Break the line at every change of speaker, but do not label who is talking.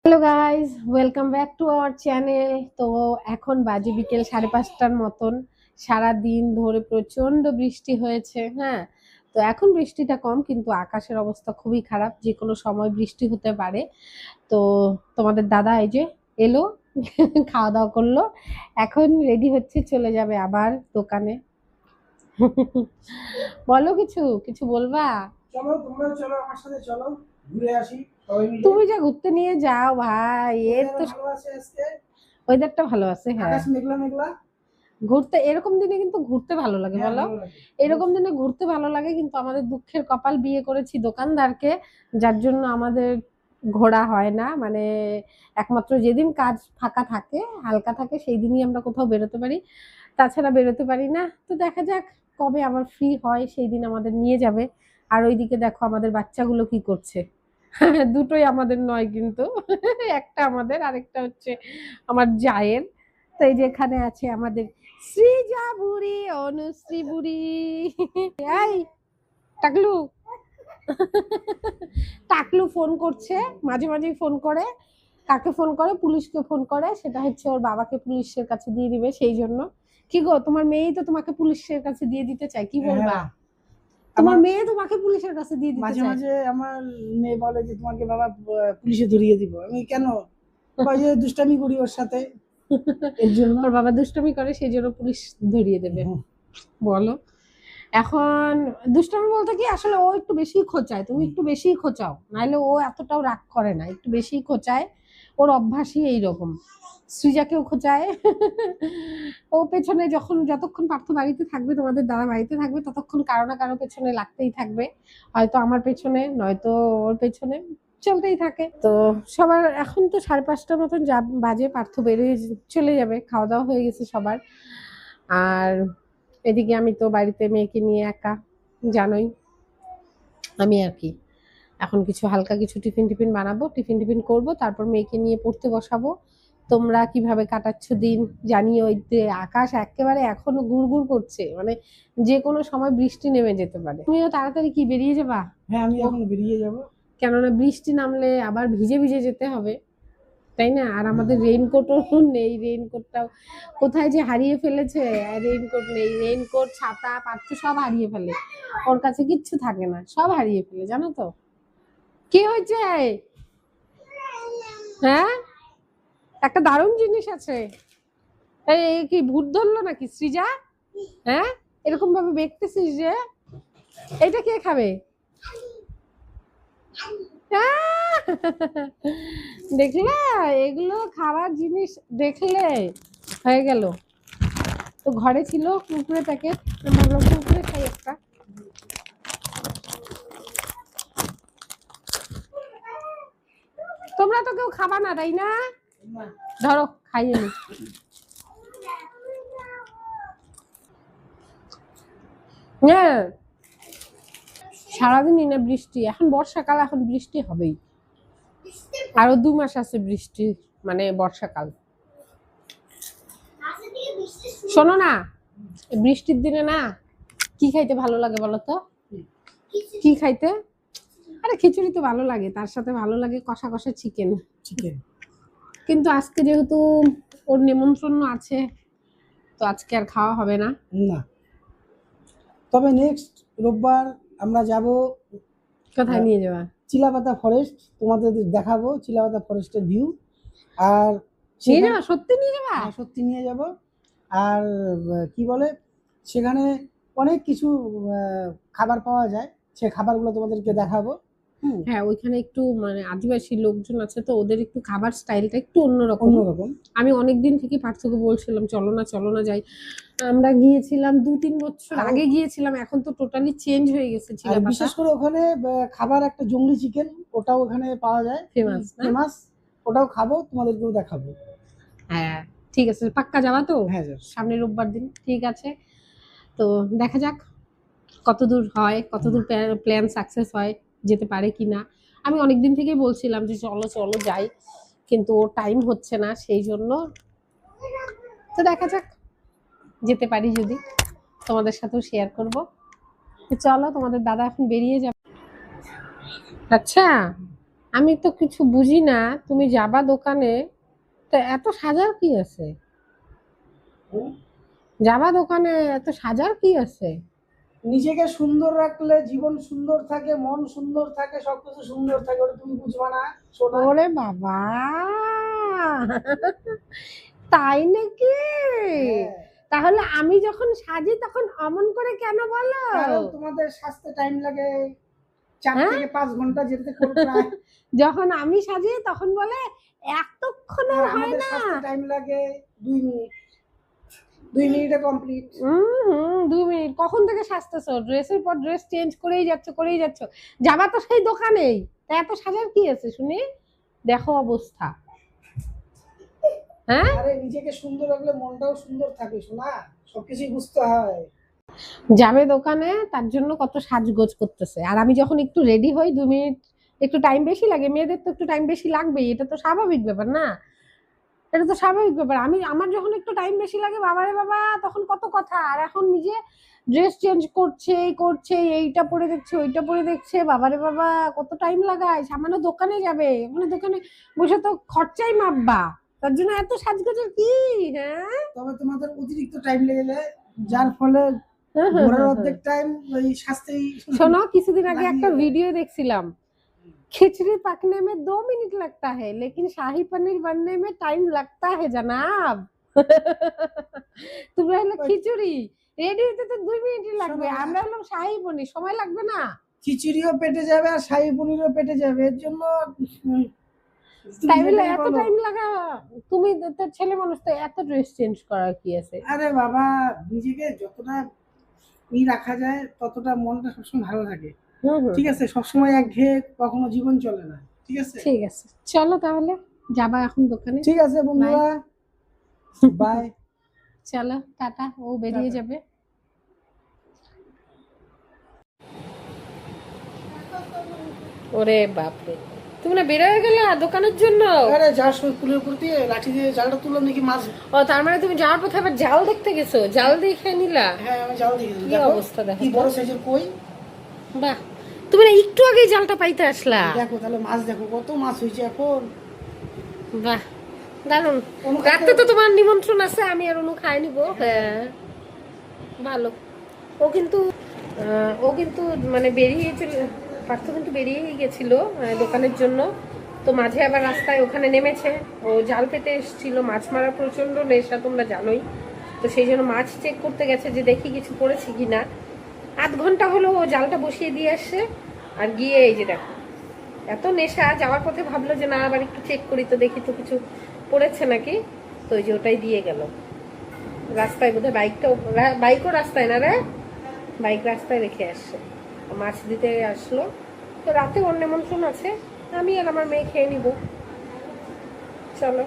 Hello guys, welcome back to our channel. তো এখন বাজে বিকেল 5:30টার মতন। সারা দিন ধরে প্রচন্ড বৃষ্টি হয়েছে। হ্যাঁ, তো এখন বৃষ্টিটা কম, কিন্তু আকাশের অবস্থা খুবই খারাপ, যে কোনো সময় বৃষ্টি হতে পারে। তো তোমাদের দাদা এই যে এলো, খাওয়া দাওয়া করলো, এখন রেডি হচ্ছে, চলে যাবে আবার দোকানে। বলো, কিছু কিছু বলবা?
চলো, তোমরাও চলো, আমার সাথে চলো, ঘুরে আসি সবাই মিলে।
তুমি যা ঘুরতে নিয়ে যাও ভাই, এর তো
ভালো আছে আজকে,
ওয়েদারটা ভালো আছে। হ্যাঁ,
আকাশ মেঘলা মেঘলা।
ঘুরতে এরকম দিনে কিন্তু ঘুরতে ভালো লাগে,
হ্যাঁ,
বলো?
ভালো লাগে।
এরকম দিনে ঘুরতে ভালো লাগে, কিন্তু আমাদের দুঃখের কপাল, বিয়ে করেছি দোকানদারকে, যার জন্য আমাদের ঘোরা হয় না। মানে একমাত্র যেদিন কাজ ফাঁকা থাকে, হালকা থাকে, সেই দিনই আমরা কোথাও বেরোতে পারি, তাছাড়া বেরোতে পারি না। তো দেখা যাক কবে আবার ফ্রি হয়, সেই দিন আমাদের নিয়ে যাবে। আর ওইদিকে দেখো আমাদের বাচ্চাগুলো কি করছে। দুটোই আমাদের নয় কিন্তু, একটা আমাদের, আরেকটা হচ্ছে আমার জায়ের। তো এই যে এখানে আছে আমাদের শ্রীজা বুড়ি, অনুশ্রী বুড়ি। এই টাকলু, টাকলু ফোন করছে, মাঝে মাঝেই ফোন করে। কাকে ফোন করে? পুলিশকে ফোন করে। সেটা হচ্ছে ওর বাবাকে পুলিশের কাছে দিয়ে দিবে, সেই জন্য। কি গো, তোমার মেয়েই তো তোমাকে পুলিশের কাছে দিয়ে দিতে চায়, কি বলবা?
হ্যাঁ,
তোমার
আমার
মেয়ে তোমাকে পুলিশের কাছে দিয়ে দিতে
মাঝে
চায়।
মাঝে আমার মেয়ে বলে যে তোমাকে বাবা পুলিশে ধরিয়ে দিব। আমি কেন? কয় যে দুষ্টামি করি ওর সাথে, এর জন্য।
ওর বাবা দুষ্টামি করে, সেই জন্য পুলিশ ধরিয়ে দেবে, বলো? এখন দুষ্টামি বলতে কি, আসলে ও একটু বেশি খোঁচায়, তুমি একটু বেশি খোঁচাও, নাহলে ও এতটাও রাগ করে না, একটু বেশি খোঁচায়। ওর অভ্যাসই এইরকম। সৃজাকেও খোঁচায়। ও পেছনে যতক্ষণ পার্থ বাড়িতে থাকবে, তোমাদের দাদা বাড়িতে থাকবে, ততক্ষণ কারো না কারো পেছনে লাগতেই থাকবে। হয়তো আমার পেছনে, নয়তো ওর পেছনে, চলতেই থাকে। তো সবার এখন তো 5:30টার মতন বাজে, পার্থ বেরিয়ে চলে যাবে, খাওয়া দাওয়া হয়ে গেছে সবার। আর এদিকে আমি তো বাড়িতে মেয়েকে নিয়ে একা, জানোই। আমি আর কি এখন কিছু হালকা কিছু টিফিন টিফিন বানাবো, টিফিন টিফিন করবো, তারপর মেয়েকে নিয়ে পড়তে বসাবো। তোমরা কিভাবে কাটাচ্ছ দিন জানিও। ওই যে আকাশ একেবারে এখনো গুড়গুড় করছে, মানে যে কোনো সময় বৃষ্টি নেমে যেতে পারে। তুমিও তাড়াতাড়ি কি বেরিয়ে যাবা?
হ্যাঁ, আমি এখন বেরিয়ে যাব।
কেননা বৃষ্টি নামলে আবার ভিজে ভিজে যেতে হবে, তাই না? আর আমাদের রেইনকোটও নেই, রেইনকোটটাও কোথায় যে হারিয়ে ফেলেছে। রেইনকোট নেই, রেইনকোট, ছাতা, পাত্র সব হারিয়ে ফেলে। ওর কাছে কিচ্ছু থাকে না, সব হারিয়ে ফেলে, জানো তো? কি হয়েছে? হ্যাঁ, একটা দারুণ জিনিস আছে। এই কি ভূত ধরলো নাকি সৃজা? হ্যাঁ, এরকম ভাবে দেখতেছিস যে? এটা কে খাবে? দেখলে, এগুলো খাবার জিনিস দেখলে হয়ে গেল। তো ঘরে ছিল কুরকুরে প্যাকেট, ভাবলাম কুরকুরে খাই একটা। তোমরা তো কেউ খাবা না, তাই না? ধরো খাইয়ে নি। হ্যাঁ, সারাদিনই না বৃষ্টি, এখন বর্ষাকাল, এখন বৃষ্টি হবেই। আরো 2 মাস আছে বৃষ্টি, মানে বর্ষাকাল। শোনো না, বৃষ্টির দিনে না কি খাইতে ভালো লাগে বলো তো? কি খাইতে? আরে খিচুড়ি তো ভালো লাগে, তার সাথে ভালো লাগে কষা কষা চিকেন।
চিকেন।
কিন্তু আজকে যেহেতু ওর নিমন্ত্রণ আছে, তো আজকে আর খাওয়া হবে না।
না, তবে নেক্সট রোববার আমরা যাব
কোথায় নিয়ে যাওয়া?
চিলাপাতা ফরেস্ট, তোমাদের দেখাবো চিলাপাতা ফরেস্টের ভিউ। আর
নিয়ে
সেখানে
যাওয়া, সত্যি নিয়ে যাওয়া?
সত্যি নিয়ে যাব। আর কি বলে, সেখানে অনেক কিছু খাবার পাওয়া যায়, সে খাবারগুলো তোমাদেরকে দেখাবো।
হ্যাঁ, ওইখানে একটু মানে আদিবাসী লোকজন আছে, তো ওদের একটু খাবার স্টাইলটা একটু অন্যরকম।
অন্যরকম।
আমি অনেকদিন থেকে পার্থকে বলছিলাম চলো না চলো না যাই। আমরা গিয়েছিলাম 2-3 বছর আগে গিয়েছিলাম, এখন তো টোটালি চেঞ্জ হয়ে গেছে
আর
চিলাপাতা।
বিশেষ করে ওখানে খাবার একটা জংলি চিকেন, ওটাও ওখানে পাওয়া যায়,
ফেমাস না?
ফেমাস। ওটাও খাবো, তোমাদেরকেও দেখাবো।
হ্যাঁ, ঠিক আছে, পাক্কা যাওয়া তো?
হ্যাঁ স্যার।
সামনের রোববার দিন, ঠিক আছে। তো দেখা যাক কতদূর হয়, কতদূর প্ল্যান সাকসেস হয়, যেতে পারে কিনা। আমি অনেকদিন থেকেই বলছিলাম যে চলো চলো যাই, কিন্তু ওর টাইম হচ্ছে না, সেই জন্য। তো দেখা যাক, যেতে পারি যদি, তোমাদের সাথেও শেয়ার করব। তো চলো, তোমাদের দাদা এখন বেরিয়ে যাবে। আচ্ছা, আমি তো কিছু বুঝি না, তুমি যাবা দোকানে, তো এত সাজার কি আছে?
হুম?
যাবা দোকানে, এত সাজার কি আছে?
নিজেকে সুন্দর রাখলে জীবন সুন্দর থাকে, মন সুন্দর থাকে, সবকিছু সুন্দর থাকে, ওটা তুমি বুঝবা না সোনা?
ওরে বাবা, তাই নাকি?
হ্যাঁ,
তাহলে আমি যখন সাজি তখন অমন করে কেন বলো?
কারণ তোমাদের স্বাস্থ্যে টাইম লাগে 4
হ্যাঁ,
থেকে 5 ঘন্টা যেতে করে প্রায়।
যখন আমি সাজি তখন বলে এতক্ষণও
আর
হয়
আমাদের
না।
স্বাস্থ্যে টাইম লাগে 2 মিনিট, 2 মিনিটে কমপ্লিট।
হুম, 2 মিনিট কখন থেকে সাজতেছো? ড্রেসের পর ড্রেস চেঞ্জ করেই যাচ্ছ। যাবা তো সেই দোকানেই, তা এত সাজার কি আছে শুনি? দেখো অবস্থা। হ্যাঁ,
আরে নিজেকে সুন্দর রাখলে মনটাও সুন্দর থাকে সোনা, সবকিছুই বুঝতে হয়।
যাবে দোকানে তার জন্য কত সাজগোজ করতেছে, আর আমি যখন একটু রেডি হই 2 মিনিট একটু টাইম বেশি লাগে, মেয়েদের তো একটু টাইম বেশি লাগবেই, এটা তো স্বাভাবিক ব্যাপার না? এটা তো স্বাভাবিক ব্যাপার। আমার যখন একটু টাইম বেশি লাগে, বাবারে বাবা, তখন কত কথা। আর এখন নিজে ড্রেস চেঞ্জ করছে, এই করছে, এইটা পরে দেখছে, ওইটা পরে দেখছে, বাবারে বাবা, কত টাইম লাগায়। সামান্য দোকানে যাবে, মানে দোকানে বসে তো খরচাই মাপবা, তার জন্য এত সাজগোজের কি? হ্যাঁ,
তবে তোমাদের অতিরিক্ত টাইম লেগে যায়, যার ফলে
হ্যাঁ, হ্যাঁ,
ঘোরার
হ্যাঁ,
অর্ধেক টাইম ওই স্বাস্থ্যেই
শোনো, কিছুদিন আগে
লাগিয়ে
একটা
দেয়।
ভিডিও দেখছিলাম, खिचड़ी पकने में 2 मिनट लगता है लेकिन शाही पनीर बनने में टाइम लगता है जनाब। তোমরা হলো
ওই
খিচুড়ি রেডি হতে তো 2 মিনিটই লাগবে,
শোনো,
আমরা হলাম শাহী পনির, সময় লাগবে না?
খিচুড়িও পেটে যাবে আর শাহী পনিরও পেটে যাবে, এর জন্য উম, তুমি
তাই বলে
যেটাই
এত
বলো।
টাইম লাগা? তুমি তো ছেলে মানুষ, তো এত ড্রেস চেঞ্জ করার কি আছে?
আরে বাবা, নিজেকে যতটা রাখা যায় ততটা মনটা সবসময় ভালো থাকে।
হুম, হুম,
ঠিক আছে, সবসময় একঘেয়ে কখনো জীবন চলে না। ঠিক আছে,
ঠিক আছে, চলো তাহলে, যাবা এখন দোকানে?
ঠিক আছে বন্ধুরা, বাই।
চলো টাটা, ও বেরিয়ে
টাটা।
যাবে। ওরে বাপরে, তুমি না বেরোয় গেলে দোকানের জন্য?
আরে যার সময় পুলের উপর দিয়ে লাঠি দিয়ে জালটা তুললাম দেখি মাছ।
ও, তার মানে তুমি যাওয়ার পথে আবার জাল দেখতে গেছো, জাল দেখে নিলা?
হ্যাঁ, আমি জাল দেখি।
কি
দেখো
অবস্থা দেখো
কি
তো।
বড় সাইজের কই।
বাহ, তুমি না একটু আগেই জালটা পাইতে আসলা?
দেখো তাহলে মাছ, দেখো কত মাছ হয়েছে এখন।
বাহ, দারুন।
অনু খাইতে-
রাতে তো তোমার নিমন্ত্রণ আছে, আমি আর অনু খাই নিবো। হ্যাঁ, ভালো। ও কিন্তু মানে বেরিয়ে চলে, পার্থ কিন্তু বেরিয়েই গেছিল দোকানের জন্য। তো মাঝে আবার রাস্তায় ওখানে নেমেছে, ও জাল পেতে এসেছিল, মাছ মারা প্রচন্ড নেশা তোমরা জানোই। তো সেই জন্য মাছ চেক করতে গেছে যে দেখি কিছু পড়েছে কিনা। আধ ঘন্টা হলো ও জালটা বসিয়ে দিয়ে আসছে, আর গিয়ে এই যে দেখো এত নেশা, যাওয়ার পথে ভাবলো যে না আবার একটু চেক করি তো, দেখি তো কিছু পড়েছে নাকি। তো ওই যে ওটাই দিয়ে গেল রাস্তায়, বোধহয় বাইকও রাস্তায় না রে, বাইক রাস্তায় রেখে আসছে, মাছ দিতে আসলো। তো রাতে ওর নিমন্ত্রণ আছে, আমি আর আমার মেয়ে খেয়ে নিব। চলো।